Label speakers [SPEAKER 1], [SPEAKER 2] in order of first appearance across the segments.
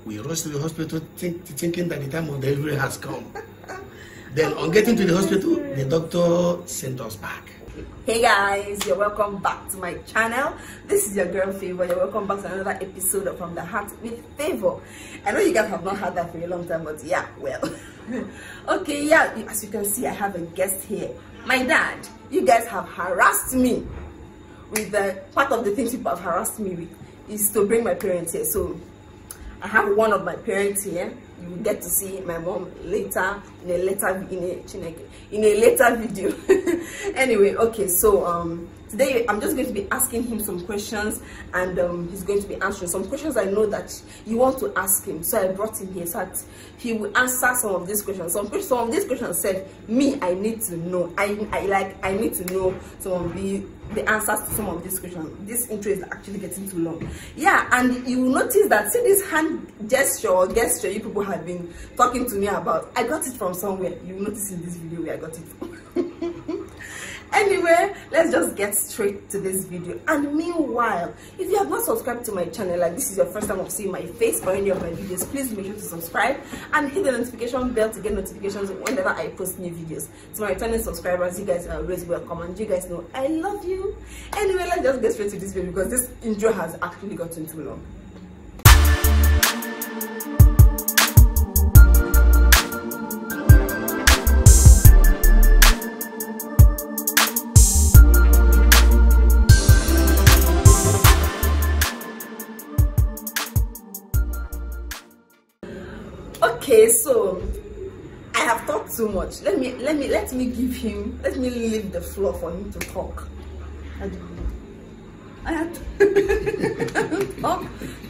[SPEAKER 1] We rushed to the hospital thinking that the time of delivery has come. Then on getting to the hospital, the doctor sent us back.
[SPEAKER 2] Hey guys, you're welcome back to my channel. This is your girl Favour. You're welcome back to another episode of From the Heart with Favour. I know you guys have not heard that for a long time, but yeah, well. Okay, yeah, as you can see, I have a guest here. My dad. You guys have harassed me with part of the things people have harassed me with is to bring my parents here. So I have one of my parents here. You will get to see my mom later in a later video. Anyway, okay, so today I'm just going to be asking him some questions, and he's going to be answering some questions I know that you want to ask him. So I brought him here so that he will answer some of these questions. Some of these questions said, me, I need to know. I need to know some of the answers to some of these questions. This intro is actually getting too long. Yeah, and you will notice that, see this hand gesture or gesture you people have been talking to me about, I got it from somewhere. You will notice in this video where I got it from. Anyway, let's just get straight to this video. And meanwhile, if you have not subscribed to my channel, like this is your first time of seeing my face or any of my videos, please make sure to subscribe and hit the notification bell to get notifications whenever I post new videos. To my returning subscribers, you guys are always welcome, and you guys know I love you. Anyway, let's just get straight to this video because this intro has actually gotten too long. Okay, so I have talked too much. Let me leave the floor for him to talk. I had to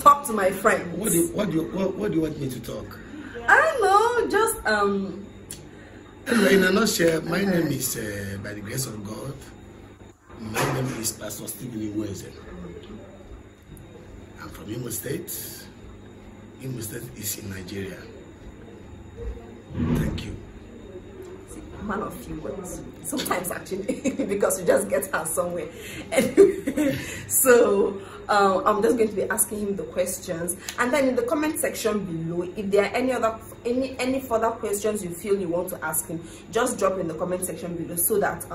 [SPEAKER 2] talk to my friend.
[SPEAKER 1] What do you want me to talk?
[SPEAKER 2] I don't know, just
[SPEAKER 1] Anyway, in a nutshell, my name is by the grace of God, my name is Pastor Stephen Iweze. I'm from Imo State. Imo State is in Nigeria. Thank you.
[SPEAKER 2] Man of few words. Sometimes actually, because you just get her somewhere. Anyway, so I'm just going to be asking him the questions, and then in the comment section below, if there are any further questions you feel you want to ask him, just drop in the comment section below so that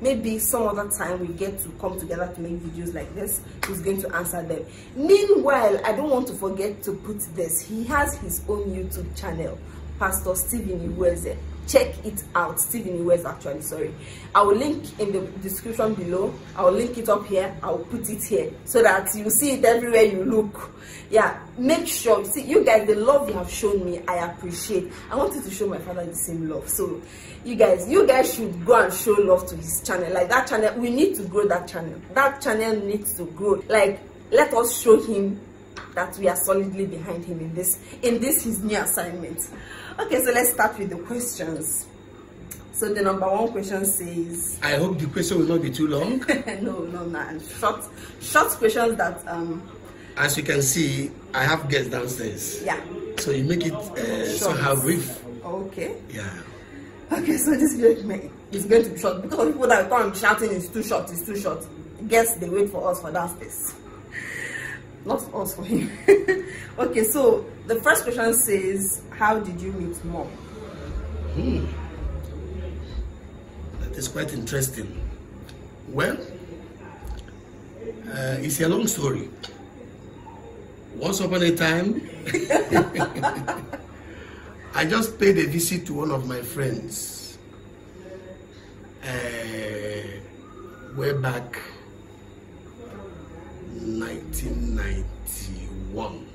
[SPEAKER 2] maybe some other time we get to come together to make videos like this. He's going to answer them. Meanwhile, I don't want to forget to put this. He has his own YouTube channel, Pastor Stephen Iweze. Check it out. Stephen Iweze, actually, sorry. I will link in the description below. I will link it up here. I will put it here so that you see it everywhere you look. Yeah, make sure, see, you guys, the love you have shown me, I appreciate. I wanted to show my father the same love. So you guys should go and show love to his channel. Like that channel, we need to grow that channel. That channel needs to grow. Like, let us show him that we are solidly behind him in this his new assignment. Okay, so let's start with the questions. So the number one question says,
[SPEAKER 1] I hope the question will not be too long.
[SPEAKER 2] no, short questions that
[SPEAKER 1] as you can see, I have guests downstairs. Yeah. So you make it somehow brief.
[SPEAKER 2] Okay.
[SPEAKER 1] Yeah.
[SPEAKER 2] Okay, so this video is going to be short because people that come shouting it's too short. Guests, they wait for us for that space. Not for us, for him. Okay, so the first question says, how did you meet Mom?
[SPEAKER 1] That is quite interesting. Well, it's a long story. Once upon a time, I just paid a visit to one of my friends way back 1991.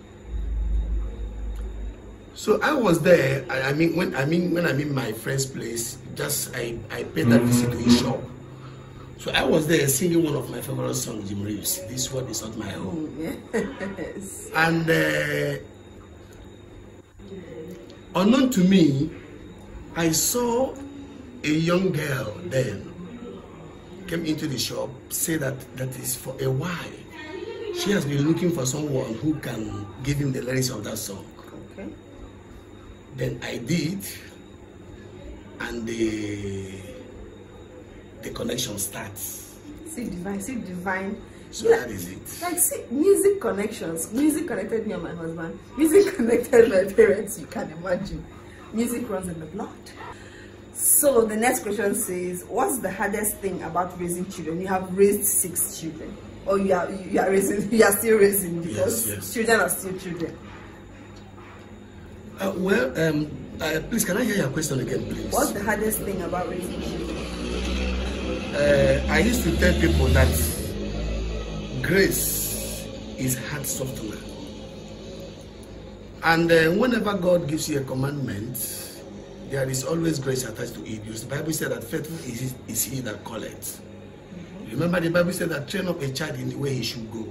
[SPEAKER 1] So I was there. I mean when I'm in my friend's place, just I paid that visit to his shop. So I was there singing one of my favorite songs, Jim Reeves. This one is not my home.
[SPEAKER 2] Yes.
[SPEAKER 1] And unknown to me, I saw a young girl then came into the shop, say that is for a while she has been looking for someone who can give him the lyrics of that song.
[SPEAKER 2] Okay.
[SPEAKER 1] Then I did, and the connection starts.
[SPEAKER 2] See divine
[SPEAKER 1] So that is it.
[SPEAKER 2] Like, see, music connections. Music connected me and my husband. Music connected my parents, you can imagine. Music runs in the blood. So the next question says, what's the hardest thing about raising children? You have raised 6 children. Or you are still raising, because children are still children.
[SPEAKER 1] Please, can I hear your question again, please?
[SPEAKER 2] What's the hardest thing about raising children?
[SPEAKER 1] I used to tell people that grace is hard software. And whenever God gives you a commandment, there is always grace attached to it. Because the Bible said that faithful is he that calleth. Remember, the Bible said that train up a child in the way he should go,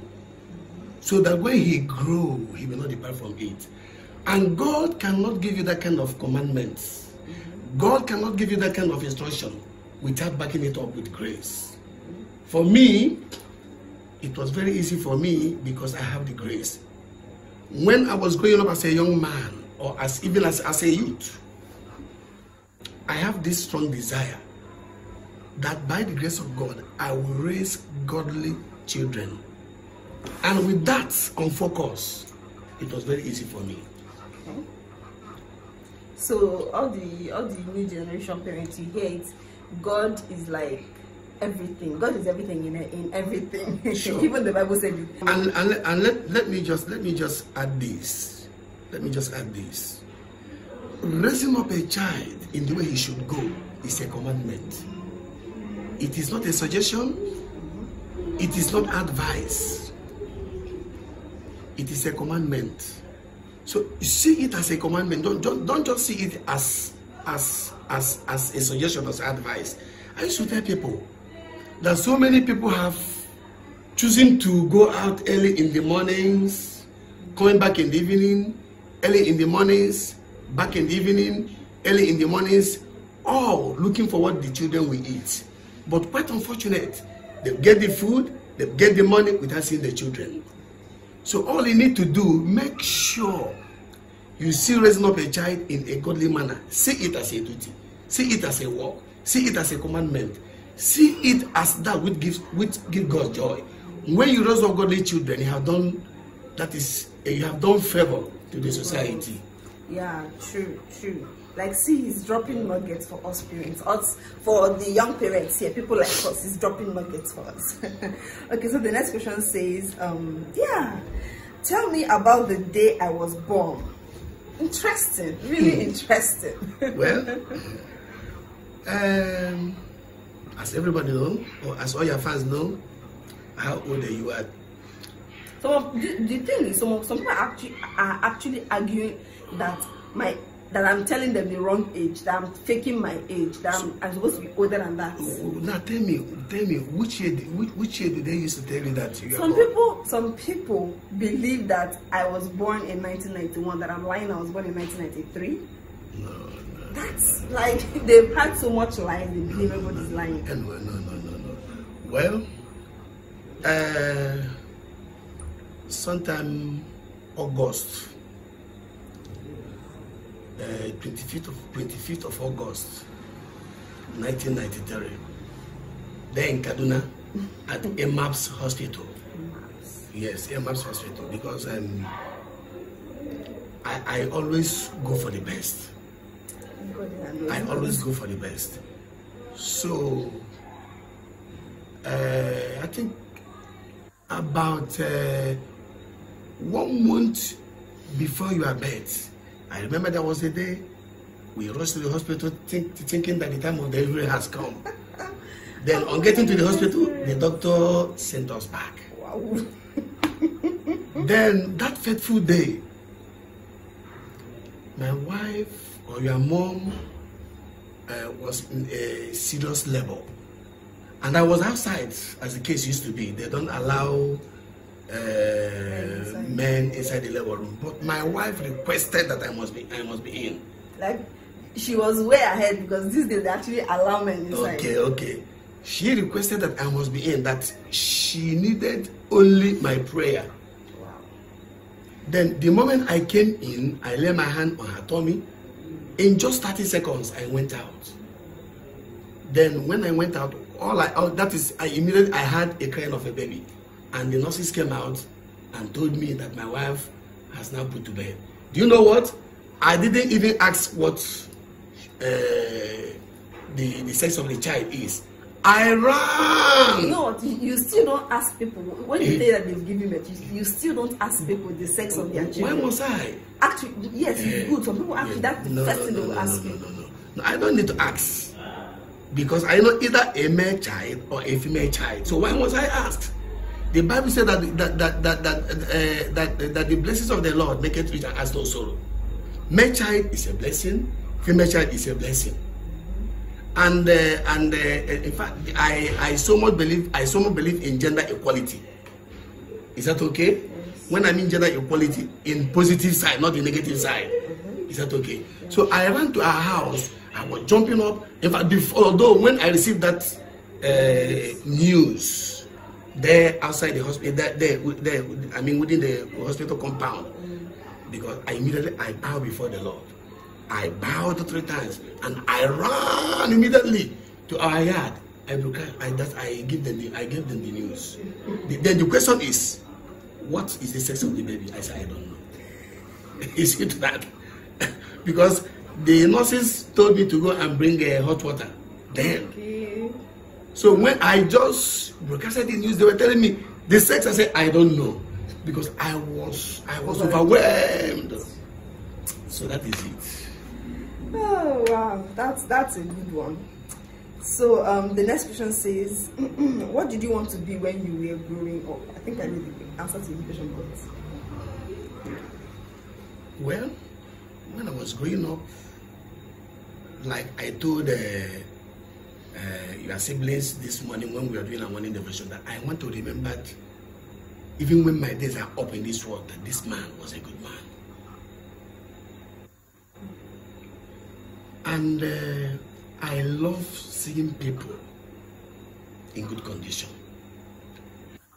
[SPEAKER 1] so that when he grow, he will not depart from it. And God cannot give you that kind of commandments. God cannot give you that kind of instruction without backing it up with grace. For me, it was very easy for me because I have the grace. When I was growing up as a young man, or even as a youth, I have this strong desire that by the grace of God, I will raise godly children. And with that on focus, it was very easy for me.
[SPEAKER 2] Okay. So all the new generation parents, you hear it, God is like everything. God is everything in everything. Sure. Even the Bible said it.
[SPEAKER 1] And let me just add this. Let me just add this. Raising up a child in the way he should go is a commandment. It is not a suggestion. It is not advice. It is a commandment. So see it as a commandment. Don't just see it as a suggestion, as advice. I used to tell people that so many people have chosen to go out early in the mornings, coming back in the evening, early in the mornings, back in the evening, early in the mornings, all looking for what the children will eat. But quite unfortunate, they get the food, they get the money without seeing the children. So all you need to do, make sure you see raising up a child in a godly manner. See it as a duty. See it as a work. See it as a commandment. See it as that which gives God joy. When you raise up godly children, you have done favor to the society.
[SPEAKER 2] Yeah, true. Like, see, he's dropping nuggets for us parents, for the young parents here, people like us, he's dropping nuggets for us. Okay, so the next question says, tell me about the day I was born. Interesting, really interesting. Well,
[SPEAKER 1] as everybody knows, or as all your fans know, how old are you at?
[SPEAKER 2] So the thing is, some people are actually arguing that I'm telling them the wrong age, that I'm faking my age, that I'm supposed to be older than that.
[SPEAKER 1] Now tell me, which year did they used to tell you that you
[SPEAKER 2] are? Some people believe that I was born in 1991, that I'm lying, I was born in 1993.
[SPEAKER 1] No.
[SPEAKER 2] That's like, they've had so much lies, they believe everybody's lying.
[SPEAKER 1] No. Well, sometime August, 25th of August 1993, there in Kaduna at EMAPS Hospital. Yes, EMAPS Hospital, because I always go for the best. I always go for the best. So I think about 1 month before your birth, I remember there was a day we rushed to the hospital thinking that the time of delivery has come. Then on getting to the hospital, the doctor sent us back.
[SPEAKER 2] Wow.
[SPEAKER 1] Then that fateful day, my wife or your mom was in a serious labor. And I was outside, as the case used to be. They don't allow men inside the labor room. But my wife requested that I must be in. Like,
[SPEAKER 2] she was way ahead, because these days they actually allow men inside.
[SPEAKER 1] Okay. She requested that I must be in, that she needed only my prayer.
[SPEAKER 2] Wow.
[SPEAKER 1] Then the moment I came in, I laid my hand on her tummy. In just 30 seconds, I went out. Then when I went out, I immediately had a crying of a baby. And the nurses came out and told me that my wife has now put to bed. Do you know what? I didn't even ask what the sex of the child is. I ran.
[SPEAKER 2] No, you still don't ask people. When you say that they've given birth, you still don't ask people the sex of their children.
[SPEAKER 1] Why must I?
[SPEAKER 2] Actually, yes, it's good. Some people actually, that's the first thing they will ask you.
[SPEAKER 1] No, I don't need to ask. Because I know either a male child or a female child. So why must I ask? The Bible said that the blessings of the Lord make it rich and has no sorrow. Male child is a blessing, female child is a blessing. And in fact, I so much believe in gender equality. Is that okay? Yes. When I mean gender equality, in positive side, not the negative side. Is that okay? Yeah. So I ran to our house. I was jumping up. In fact, although when I received that news, there outside the hospital, I mean within the hospital compound, because I bowed before the Lord. I bowed 3 times and I ran immediately to our yard. I gave them the news. Then the question is, what is the sex of the baby? I said, I don't know. Is it that? Because the nurses told me to go and bring hot water. Then. Okay. So when I just broadcasted the news, they were telling me the sex. I said, I don't know. Because I was overwhelmed. So that is it.
[SPEAKER 2] Oh wow, that's a good one. So the next question says, what did you want to be when you were growing up? I think I know the answer to the question, but
[SPEAKER 1] well, when I was growing up, like I told your siblings this morning when we were doing our morning devotion, that I want to remember, even when my days are up in this world, that this man was a good man. And I love seeing people in good condition.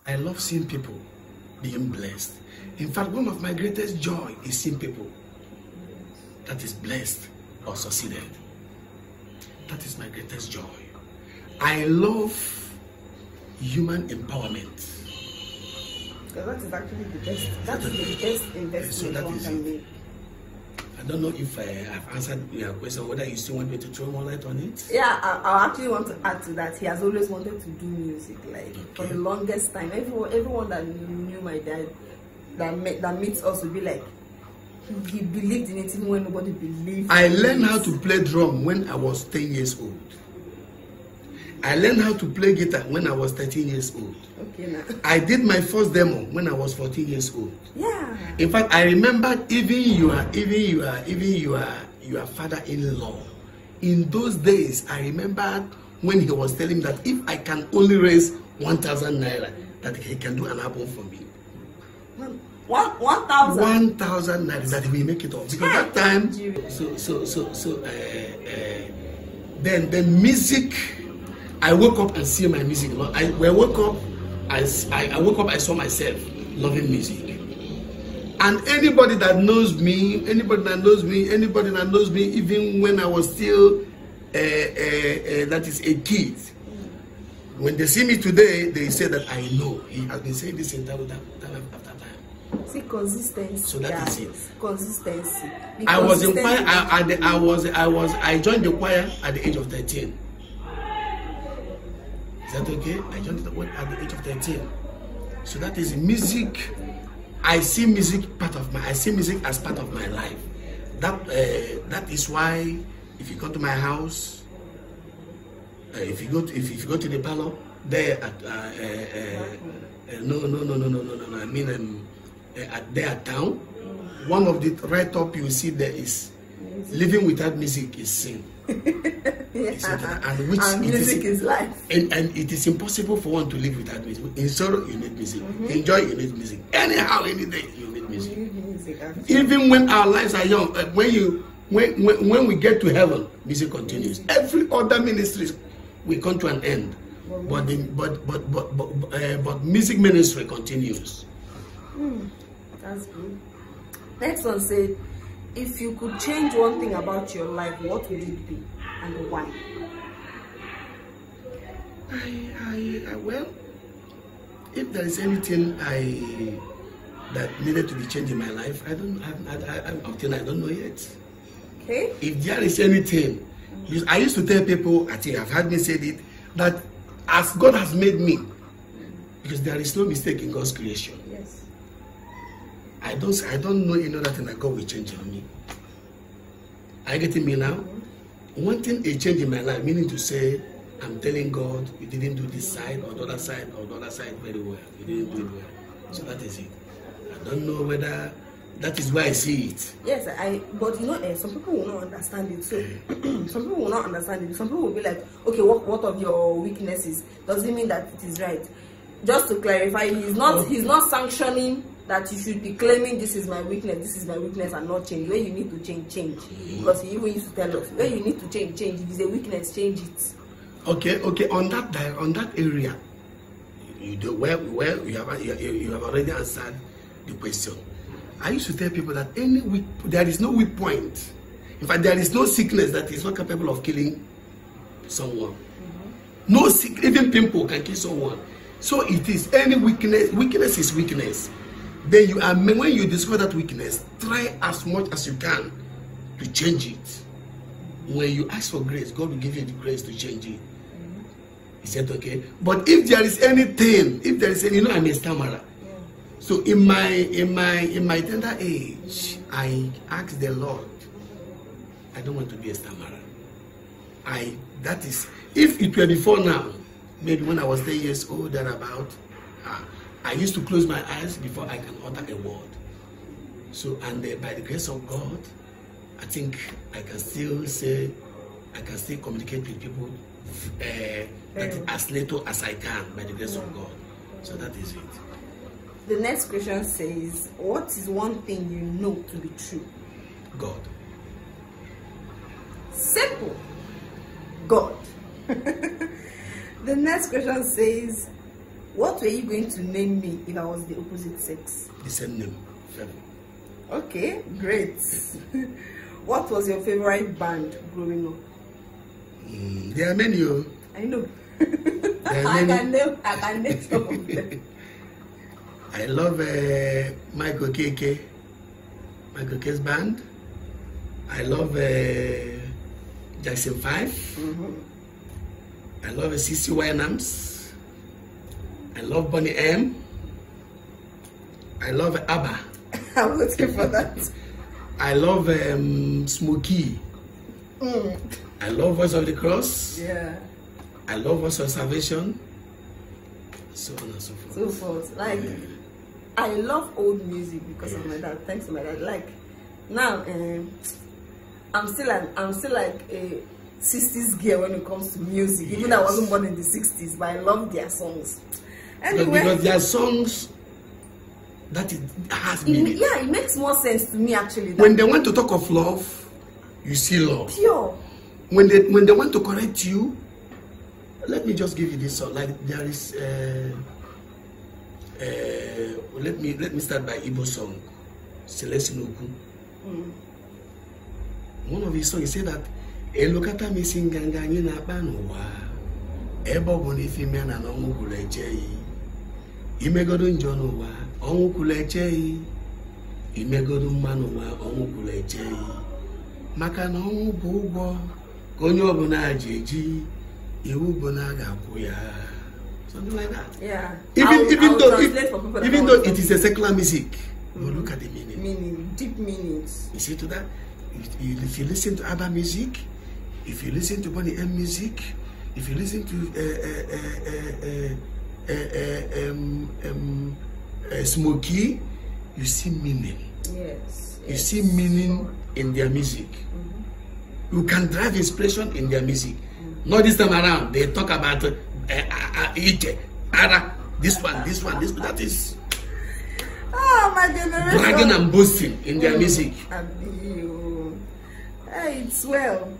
[SPEAKER 1] I love seeing people being blessed. In fact, one of my greatest joy is seeing people that is blessed or succeeded. That is my greatest joy. I love human empowerment.
[SPEAKER 2] That is actually the best. That's the best investment one can make.
[SPEAKER 1] I don't know if I've answered your question, whether you still want me to throw more light on it.
[SPEAKER 2] Yeah, I actually want to add to that. He has always wanted to do music, like for the longest time. Everyone that knew my dad, that meets us, will be like, he believed in it even when nobody believed.
[SPEAKER 1] I learned how to play drum when I was 10 years old. I learned how to play guitar when I was 13 years old.
[SPEAKER 2] Okay, now.
[SPEAKER 1] I did my first demo when I was 14 years old.
[SPEAKER 2] Yeah.
[SPEAKER 1] In fact, I remember even your father-in-law. In those days, I remember when he was telling me that if I can only raise 1,000 naira, that he can do an album for me.
[SPEAKER 2] 1,000.
[SPEAKER 1] 1,000 naira, that he will make it off. Because that time, then music. I woke up and see my music. I woke up, I saw myself loving music. And anybody that knows me, even when I was still that is a kid, when they see me today, they say that I know. He has been saying this in time after time.
[SPEAKER 2] See, consistency.
[SPEAKER 1] So that is it.
[SPEAKER 2] Consistency.
[SPEAKER 1] I was in choir. I joined the choir at the age of 13. Is that okay? I joined the choir at the age of 13. So that is music. I see music as part of my life. That is why if you come to my house, if you go to the parlor there at no. I mean there at town, one of the right up you will see there is living without music is sin.
[SPEAKER 2] Yeah. And music is life.
[SPEAKER 1] And it is impossible for one to live without music. In sorrow, you need music. In joy, you need music. Anyhow, any day, you need music. Even when our lives are young, when we get to heaven, music continues. Every other ministry will come to an end, but music ministry continues.
[SPEAKER 2] That's good. Next one said, if you could change one thing about your life, what would it be and why?
[SPEAKER 1] Well, if there is anything that needed to be changed in my life, I don't know yet.
[SPEAKER 2] Okay.
[SPEAKER 1] If there is anything, I used to tell people, I think I've had me said it, that as God has made me, because there is no mistake in God's creation.
[SPEAKER 2] Yes.
[SPEAKER 1] I don't know any other thing that God will change in me. Are you getting me now? Wanting a change in my life, meaning to say, I'm telling God, you didn't do this side or the other side or the other side very well. You didn't do it well. So that is it. I don't know whether that is why I see it.
[SPEAKER 2] Yes, but you know, some people will not understand it. So some people will not understand it. Some people will be like, okay, what of your weaknesses? Does it mean that it is right? Just to clarify, he's not sanctioning that you should be claiming this is my weakness, and not change. Where you need to change. Because he even used to tell us, where you need to change. If it's a weakness, change it. Okay.
[SPEAKER 1] On that area, you do well. You have already answered the question. I used to tell people that there is no weak point. In fact, there is no sickness that is not capable of killing someone. No sick, even pimple can kill someone. So it is any weakness. Weakness is weakness. Then when you discover that weakness, try as much as you can to change it. When you ask for grace, God will give you the grace to change it. He said, okay. But if there is anything, I'm a stammerer. So in my tender age, I asked the Lord, I don't want to be a stammerer. That is, if it were before now, maybe when I was 10 years old, thereabout, I used to close my eyes before I can utter a word. So, and by the grace of God, I think I can still communicate with people as little as I can by the grace of God. So that is it.
[SPEAKER 2] The next question says, what is one thing you know to be true?
[SPEAKER 1] God.
[SPEAKER 2] Simple. God. The next question says, what were you going to name me if I was the opposite sex?
[SPEAKER 1] The same name, Favour.
[SPEAKER 2] Okay, great. What was your favorite band growing up?
[SPEAKER 1] There are many.
[SPEAKER 2] I know. I can name some of them.
[SPEAKER 1] I love Michael K's band. I love Jackson 5. I love CC Winans. I love Bonnie M. I love ABBA.
[SPEAKER 2] I'm waiting for that.
[SPEAKER 1] I love Smokey. I love Voice of the Cross.
[SPEAKER 2] Yeah.
[SPEAKER 1] I love Voice of Salvation. So on and so forth.
[SPEAKER 2] So forth. Like, I love old music because of my dad. Thanks to my dad. Like, now, I'm still like a 60s girl when it comes to music. Even though I wasn't born in the 60s, but I love their songs. Anyway,
[SPEAKER 1] because their songs that it has meaning.
[SPEAKER 2] Yeah, it makes more sense to me actually.
[SPEAKER 1] When they want to talk of love, you see love.
[SPEAKER 2] Pure.
[SPEAKER 1] When they want to correct you, let me just give you this song. Like there is let me start by Igbo song, Selesinoku. One of his songs, he said that Elokata missing gangani na panowa. Ebo bonifi mena na omukule chei. Imegodo njonowa, omukule chei. Imegodo manowa, omukule chei. Maka na omu bu ugbo, konyo obuna ajeji, iwu bona ga-akwụ ya. Something like that.
[SPEAKER 2] Yeah.
[SPEAKER 1] Even though it is a secular music, but look at the meaning.
[SPEAKER 2] Meaning, deep meanings.
[SPEAKER 1] You see to that? If you listen to ABBA music, if you listen to Bonnie M music, if you listen to Smokey, you see meaning.
[SPEAKER 2] Yes.
[SPEAKER 1] You see meaning in their music. You can drive inspiration in their music. Not this time around. They talk about Ike, Ara, this one, that is.
[SPEAKER 2] Oh, my generation.
[SPEAKER 1] Bragging and boasting in their music.
[SPEAKER 2] Hey, it's well.